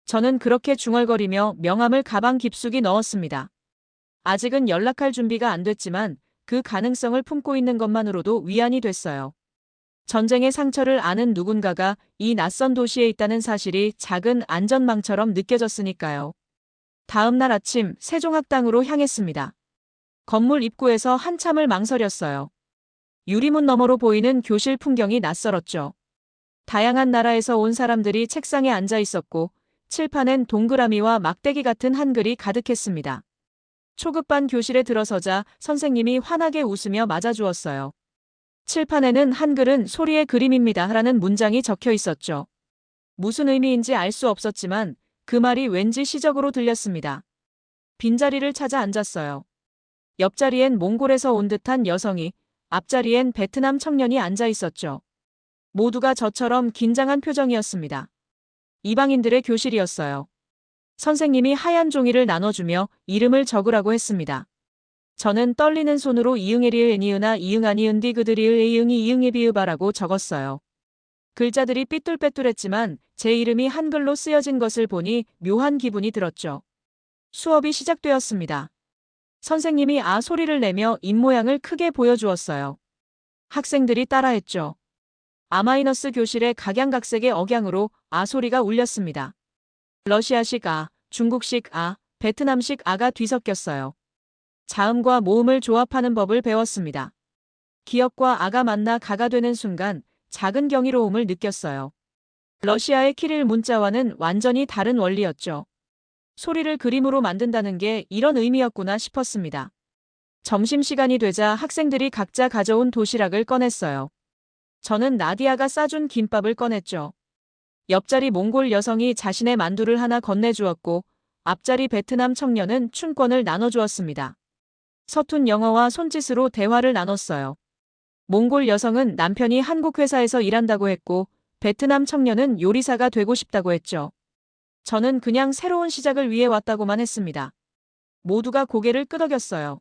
저는 그렇게 중얼거리며 명함을 가방 깊숙이 넣었습니다. 아직은 연락할 준비가 안 됐지만 그 가능성을 품고 있는 것만으로도 위안이 됐어요. 전쟁의 상처를 아는 누군가가 이 낯선 도시에 있다는 사실이 작은 안전망처럼 느껴졌으니까요. 다음 날 아침 세종학당으로 향했습니다. 건물 입구에서 한참을 망설였어요. 유리문 너머로 보이는 교실 풍경이 낯설었죠. 다양한 나라에서 온 사람들이 책상에 앉아 있었고 칠판엔 동그라미와 막대기 같은 한글이 가득했습니다. 초급반 교실에 들어서자 선생님이 환하게 웃으며 맞아주었어요. 칠판에는 한글은 소리의 그림입니다 라는 문장이 적혀 있었죠. 무슨 의미인지 알 수 없었지만 그 말이 왠지 시적으로 들렸습니다. 빈자리를 찾아 앉았어요. 옆자리엔 몽골에서 온 듯한 여성이, 앞자리엔 베트남 청년이 앉아 있었죠. 모두가 저처럼 긴장한 표정이었습니다. 이방인들의 교실이었어요. 선생님이 하얀 종이를 나눠주며 이름을 적으라고 했습니다. 저는 떨리는 손으로 이응에리을 애니으나 이응아니은디 그들이을 에이응이 이응에비으바라고 적었어요. 글자들이 삐뚤빼뚤했지만 제 이름이 한글로 쓰여진 것을 보니 묘한 기분이 들었죠. 수업이 시작되었습니다. 선생님이 아 소리를 내며 입모양을 크게 보여주었어요. 학생들이 따라했죠. 아마이너스 교실의 각양각색의 억양으로 아 소리가 울렸습니다. 러시아식 아, 중국식 아, 베트남식 아가 뒤섞였어요. 자음과 모음을 조합하는 법을 배웠습니다. 기역과 아가 만나 가가 되는 순간 작은 경이로움을 느꼈어요. 러시아의 키릴 문자와는 완전히 다른 원리였죠. 소리를 그림으로 만든다는 게 이런 의미였구나 싶었습니다. 점심시간이 되자 학생들이 각자 가져온 도시락을 꺼냈어요. 저는 나디아가 싸준 김밥을 꺼냈죠. 옆자리 몽골 여성이 자신의 만두를 하나 건네주었고 앞자리 베트남 청년은 춘권을 나눠주었습니다. 서툰 영어와 손짓으로 대화를 나눴어요. 몽골 여성은 남편이 한국 회사에서 일한다고 했고 베트남 청년은 요리사가 되고 싶다고 했죠. 저는 그냥 새로운 시작을 위해 왔다고만 했습니다. 모두가 고개를 끄덕였어요.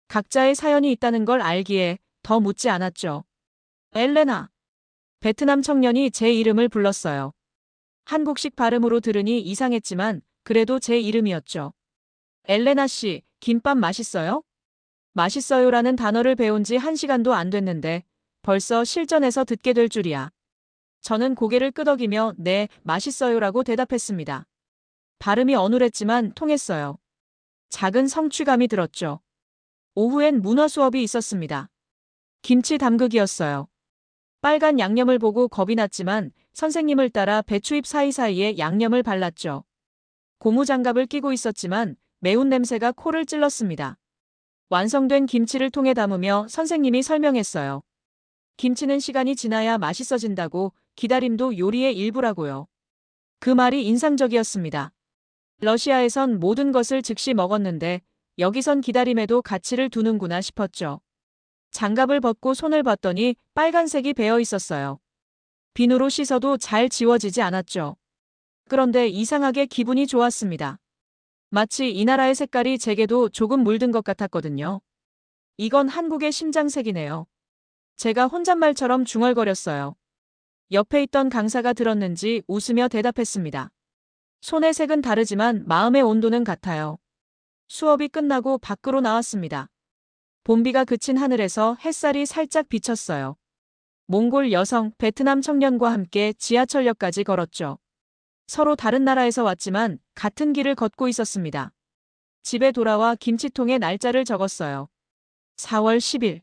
각자의 사연이 있다는 걸 알기에 더 묻지 않았죠. 엘레나. 베트남 청년이 제 이름을 불렀어요. 한국식 발음으로 들으니 이상했지만 그래도 제 이름이었죠. 엘레나 씨, 김밥 맛있어요? 맛있어요라는 단어를 배운 지 1시간도 안 됐는데 벌써 실전에서 듣게 될 줄이야. 저는 고개를 끄덕이며 네, 맛있어요라고 대답했습니다. 발음이 어눌했지만 통했어요. 작은 성취감이 들었죠. 오후엔 문화 수업이 있었습니다. 김치 담그기였어요. 빨간 양념을 보고 겁이 났지만 선생님을 따라 배추잎 사이사이에 양념을 발랐죠. 고무장갑을 끼고 있었지만 매운 냄새가 코를 찔렀습니다. 완성된 김치를 통에 담으며 선생님이 설명했어요. 김치는 시간이 지나야 맛있어진다고, 기다림도 요리의 일부라고요. 그 말이 인상적이었습니다. 러시아에선 모든 것을 즉시 먹었는데 여기선 기다림에도 가치를 두는구나 싶었죠. 장갑을 벗고 손을 봤더니 빨간색이 배어 있었어요. 비누로 씻어도 잘 지워지지 않았죠. 그런데 이상하게 기분이 좋았습니다. 마치 이 나라의 색깔이 제게도 조금 물든 것 같았거든요. 이건 한국의 심장색이네요. 제가 혼잣말처럼 중얼거렸어요. 옆에 있던 강사가 들었는지 웃으며 대답했습니다. 손의 색은 다르지만 마음의 온도는 같아요. 수업이 끝나고 밖으로 나왔습니다. 봄비가 그친 하늘에서 햇살이 살짝 비쳤어요. 몽골 여성, 베트남 청년과 함께 지하철역까지 걸었죠. 서로 다른 나라에서 왔지만 같은 길을 걷고 있었습니다. 집에 돌아와 김치통에 날짜를 적었어요. 4월 10일.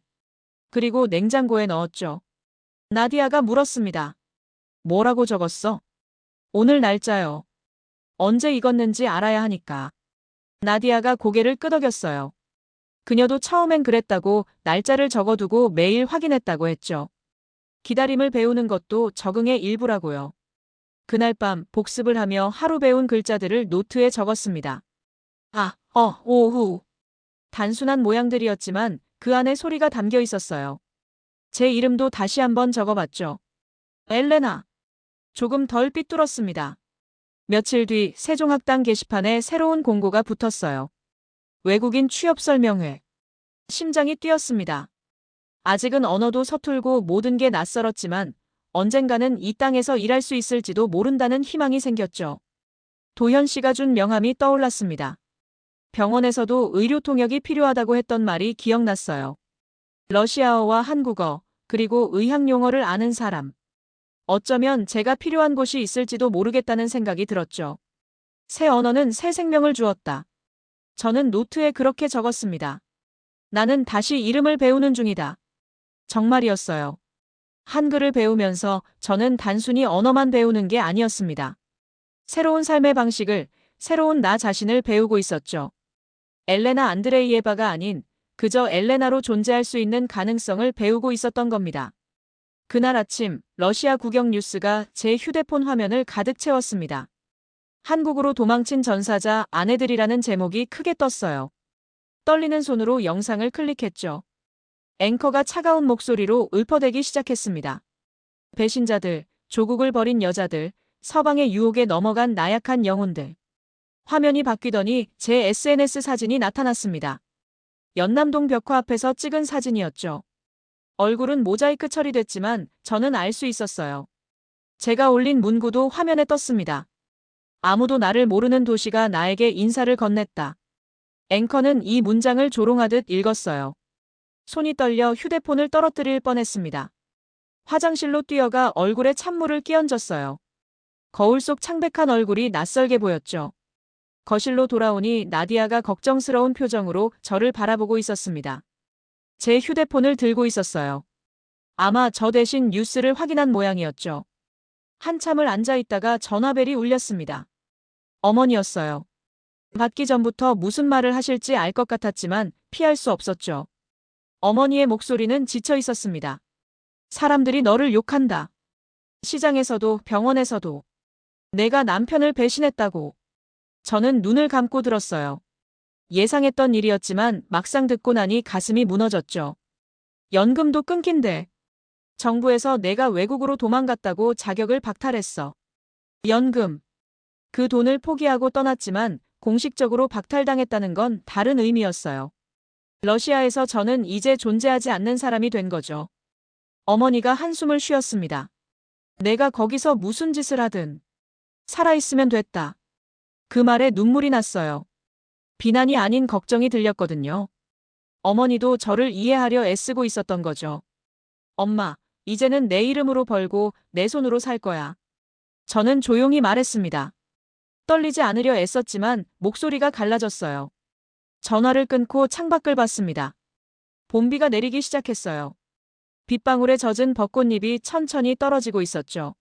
그리고 냉장고에 넣었죠. 나디아가 물었습니다. 뭐라고 적었어? 오늘 날짜요. 언제 익었는지 알아야 하니까. 나디아가 고개를 끄덕였어요. 그녀도 처음엔 그랬다고 날짜를 적어두고 매일 확인했다고 했죠. 기다림을 배우는 것도 적응의 일부라고요. 그날 밤 복습을 하며 하루 배운 글자들을 노트에 적었습니다. 오후. 단순한 모양들이었지만 그 안에 소리가 담겨 있었어요. 제 이름도 다시 한번 적어봤죠. 엘레나. 조금 덜 삐뚤었습니다. 며칠 뒤 세종학당 게시판에 새로운 공고가 붙었어요. 외국인 취업 설명회. 심장이 뛰었습니다. 아직은 언어도 서툴고 모든 게 낯설었지만 언젠가는 이 땅에서 일할 수 있을지도 모른다는 희망이 생겼죠. 도현 씨가 준 명함이 떠올랐습니다. 병원에서도 의료 통역이 필요하다고 했던 말이 기억났어요. 러시아어와 한국어, 그리고 의학 용어를 아는 사람. 어쩌면 제가 필요한 곳이 있을지도 모르겠다는 생각이 들었죠. 새 언어는 새 생명을 주었다. 저는 노트에 그렇게 적었습니다. 나는 다시 이름을 배우는 중이다. 정말이었어요. 한글을 배우면서 저는 단순히 언어만 배우는 게 아니었습니다. 새로운 삶의 방식을, 새로운 나 자신을 배우고 있었죠. 엘레나 안드레이에바가 아닌 그저 엘레나로 존재할 수 있는 가능성을 배우고 있었던 겁니다. 그날 아침 러시아 국영 뉴스가 제 휴대폰 화면을 가득 채웠습니다. 한국으로 도망친 전사자 아내들이라는 제목이 크게 떴어요. 떨리는 손으로 영상을 클릭했죠. 앵커가 차가운 목소리로 읊어대기 시작했습니다. 배신자들, 조국을 버린 여자들, 서방의 유혹에 넘어간 나약한 영혼들. 화면이 바뀌더니 제 SNS 사진이 나타났습니다. 연남동 벽화 앞에서 찍은 사진이었죠. 얼굴은 모자이크 처리됐지만 저는 알 수 있었어요. 제가 올린 문구도 화면에 떴습니다. 아무도 나를 모르는 도시가 나에게 인사를 건넸다. 앵커는 이 문장을 조롱하듯 읽었어요. 손이 떨려 휴대폰을 떨어뜨릴 뻔했습니다. 화장실로 뛰어가 얼굴에 찬물을 끼얹었어요. 거울 속 창백한 얼굴이 낯설게 보였죠. 거실로 돌아오니 나디아가 걱정스러운 표정으로 저를 바라보고 있었습니다. 제 휴대폰을 들고 있었어요. 아마 저 대신 뉴스를 확인한 모양이었죠. 한참을 앉아있다가 전화벨이 울렸습니다. 어머니였어요. 받기 전부터 무슨 말을 하실지 알 것 같았지만 피할 수 없었죠. 어머니의 목소리는 지쳐 있었습니다. 사람들이 너를 욕한다. 시장에서도 병원에서도. 내가 남편을 배신했다고. 저는 눈을 감고 들었어요. 예상했던 일이었지만 막상 듣고 나니 가슴이 무너졌죠. 연금도 끊긴대. 정부에서 내가 외국으로 도망갔다고 자격을 박탈했어. 연금. 그 돈을 포기하고 떠났지만 공식적으로 박탈당했다는 건 다른 의미였어요. 러시아에서 저는 이제 존재하지 않는 사람이 된 거죠. 어머니가 한숨을 쉬었습니다. 내가 거기서 무슨 짓을 하든 살아있으면 됐다. 그 말에 눈물이 났어요. 비난이 아닌 걱정이 들렸거든요. 어머니도 저를 이해하려 애쓰고 있었던 거죠. 엄마, 이제는 내 이름으로 벌고 내 손으로 살 거야. 저는 조용히 말했습니다. 떨리지 않으려 애썼지만 목소리가 갈라졌어요. 전화를 끊고 창밖을 봤습니다. 봄비가 내리기 시작했어요. 빗방울에 젖은 벚꽃잎이 천천히 떨어지고 있었죠.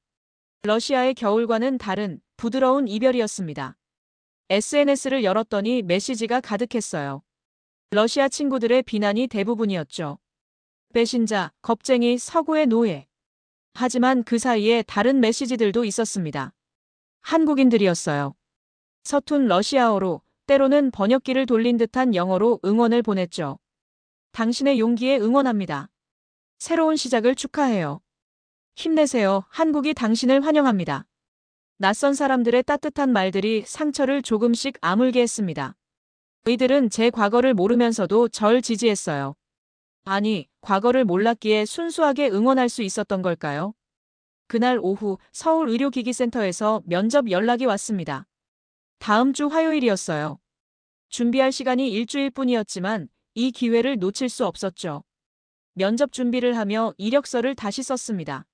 러시아의 겨울과는 다른 부드러운 이별이었습니다. SNS를 열었더니 메시지가 가득했어요. 러시아 친구들의 비난이 대부분이었죠. 배신자, 겁쟁이, 서구의 노예. 하지만 그 사이에 다른 메시지들도 있었습니다. 한국인들이었어요. 서툰 러시아어로, 때로는 번역기를 돌린 듯한 영어로 응원을 보냈죠. 당신의 용기에 응원합니다. 새로운 시작을 축하해요. 힘내세요. 한국이 당신을 환영합니다. 낯선 사람들의 따뜻한 말들이 상처를 조금씩 아물게 했습니다. 이들은 제 과거를 모르면서도 절 지지했어요. 아니, 과거를 몰랐기에 순수하게 응원할 수 있었던 걸까요? 그날 오후 서울의료기기센터에서 면접 연락이 왔습니다. 다음 주 화요일이었어요. 준비할 시간이 일주일뿐이었지만 이 기회를 놓칠 수 없었죠. 면접 준비를 하며 이력서를 다시 썼습니다.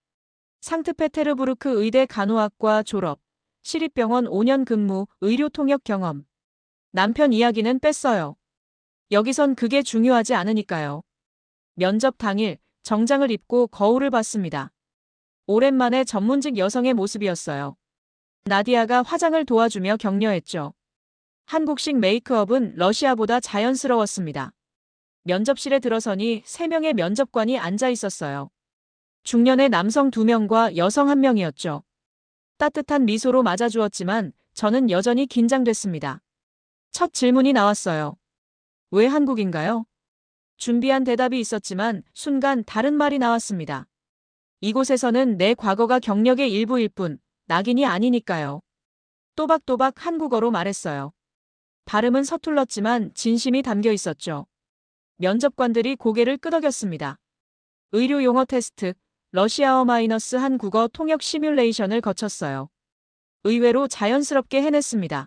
상트페테르부르크 의대 간호학과 졸업, 시립병원 5년 근무, 의료 통역 경험. 남편 이야기는 뺐어요. 여기선 그게 중요하지 않으니까요. 면접 당일 정장을 입고 거울을 봤습니다. 오랜만에 전문직 여성의 모습이었어요. 나디아가 화장을 도와주며 격려했죠. 한국식 메이크업은 러시아보다 자연스러웠습니다. 면접실에 들어서니 3명의 면접관이 앉아 있었어요. 중년의 남성 2명과 여성 1명이었죠. 따뜻한 미소로 맞아주었지만 저는 여전히 긴장됐습니다. 첫 질문이 나왔어요. 왜 한국인가요? 준비한 대답이 있었지만 순간 다른 말이 나왔습니다. 이곳에서는 내 과거가 경력의 일부일 뿐 낙인이 아니니까요. 또박또박 한국어로 말했어요. 발음은 서툴렀지만 진심이 담겨 있었죠. 면접관들이 고개를 끄덕였습니다. 의료 용어 테스트, 러시아어 마이너스 한국어 통역 시뮬레이션을 거쳤어요. 의외로 자연스럽게 해냈습니다.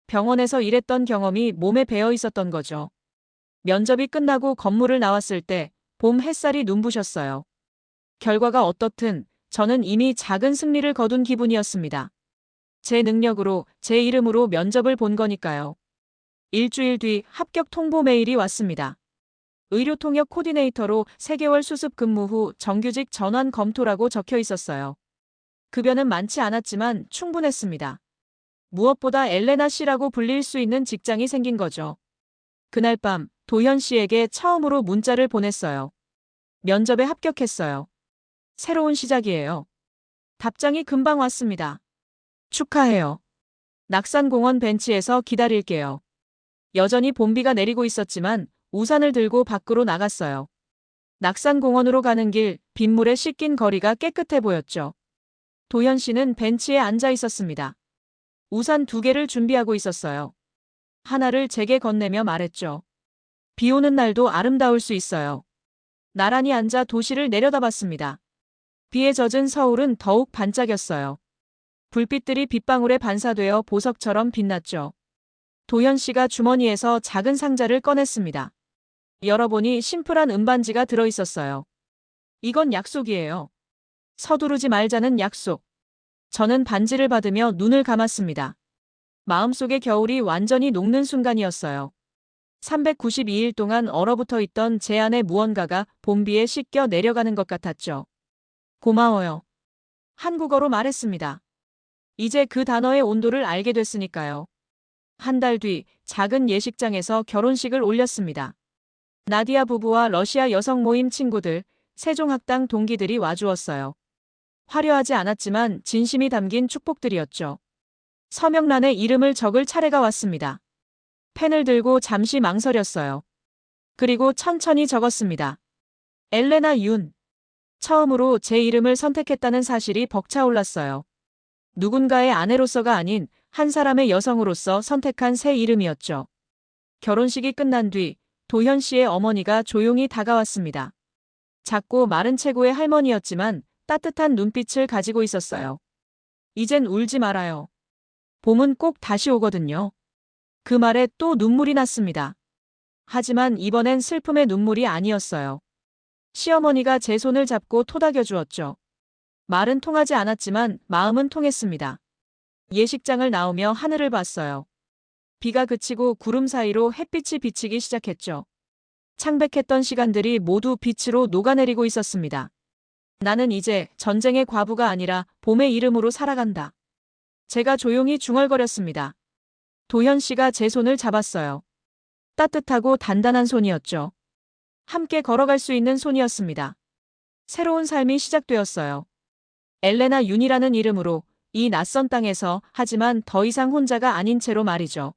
병원에서 일했던 경험이 몸에 배어 있었던 거죠. 면접이 끝나고 건물을 나왔을 때 봄 햇살이 눈부셨어요. 결과가 어떻든 저는 이미 작은 승리를 거둔 기분이었습니다. 제 능력으로, 제 이름으로 면접을 본 거니까요. 일주일 뒤 합격 통보 메일이 왔습니다. 의료통역 코디네이터로 3개월 수습 근무 후 정규직 전환 검토라고 적혀 있었어요. 급여는 많지 않았지만 충분했습니다. 무엇보다 엘레나 씨라고 불릴 수 있는 직장이 생긴 거죠. 그날 밤 도현 씨에게 처음으로 문자를 보냈어요. 면접에 합격했어요. 새로운 시작이에요. 답장이 금방 왔습니다. 축하해요. 낙산공원 벤치에서 기다릴게요. 여전히 봄비가 내리고 있었지만 우산을 들고 밖으로 나갔어요. 낙산공원으로 가는 길, 빗물에 씻긴 거리가 깨끗해 보였죠. 도현 씨는 벤치에 앉아 있었습니다. 우산 2개를 준비하고 있었어요. 하나를 제게 건네며 말했죠. 비 오는 날도 아름다울 수 있어요. 나란히 앉아 도시를 내려다봤습니다. 비에 젖은 서울은 더욱 반짝였어요. 불빛들이 빗방울에 반사되어 보석처럼 빛났죠. 도현 씨가 주머니에서 작은 상자를 꺼냈습니다. 열어보니 심플한 은반지가 들어있었어요. 이건 약속이에요. 서두르지 말자는 약속. 저는 반지를 받으며 눈을 감았습니다. 마음속의 겨울이 완전히 녹는 순간이었어요. 392일 동안 얼어붙어 있던 제 안의 무언가가 봄비에 씻겨 내려가는 것 같았죠. 고마워요. 한국어로 말했습니다. 이제 그 단어의 온도를 알게 됐으니까요. 한 달 뒤 작은 예식장에서 결혼식을 올렸습니다. 나디아 부부와 러시아 여성 모임 친구들, 세종학당 동기들이 와주었어요. 화려하지 않았지만 진심이 담긴 축복들이었죠. 서명란에 이름을 적을 차례가 왔습니다. 펜을 들고 잠시 망설였어요. 그리고 천천히 적었습니다. 엘레나 윤. 처음으로 제 이름을 선택했다는 사실이 벅차올랐어요. 누군가의 아내로서가 아닌 한 사람의 여성으로서 선택한 새 이름이었죠. 결혼식이 끝난 뒤 도현 씨의 어머니가 조용히 다가왔습니다. 작고 마른 체구의 할머니였지만 따뜻한 눈빛을 가지고 있었어요. 이젠 울지 말아요. 봄은 꼭 다시 오거든요. 그 말에 또 눈물이 났습니다. 하지만 이번엔 슬픔의 눈물이 아니었어요. 시어머니가 제 손을 잡고 토닥여 주었죠. 말은 통하지 않았지만 마음은 통했습니다. 예식장을 나오며 하늘을 봤어요. 비가 그치고 구름 사이로 햇빛이 비치기 시작했죠. 창백했던 시간들이 모두 빛으로 녹아내리고 있었습니다. 나는 이제 전쟁의 과부가 아니라 봄의 이름으로 살아간다. 제가 조용히 중얼거렸습니다. 도현 씨가 제 손을 잡았어요. 따뜻하고 단단한 손이었죠. 함께 걸어갈 수 있는 손이었습니다. 새로운 삶이 시작되었어요. 엘레나 윤이라는 이름으로 이 낯선 땅에서 하지만 더 이상 혼자가 아닌 채로 말이죠.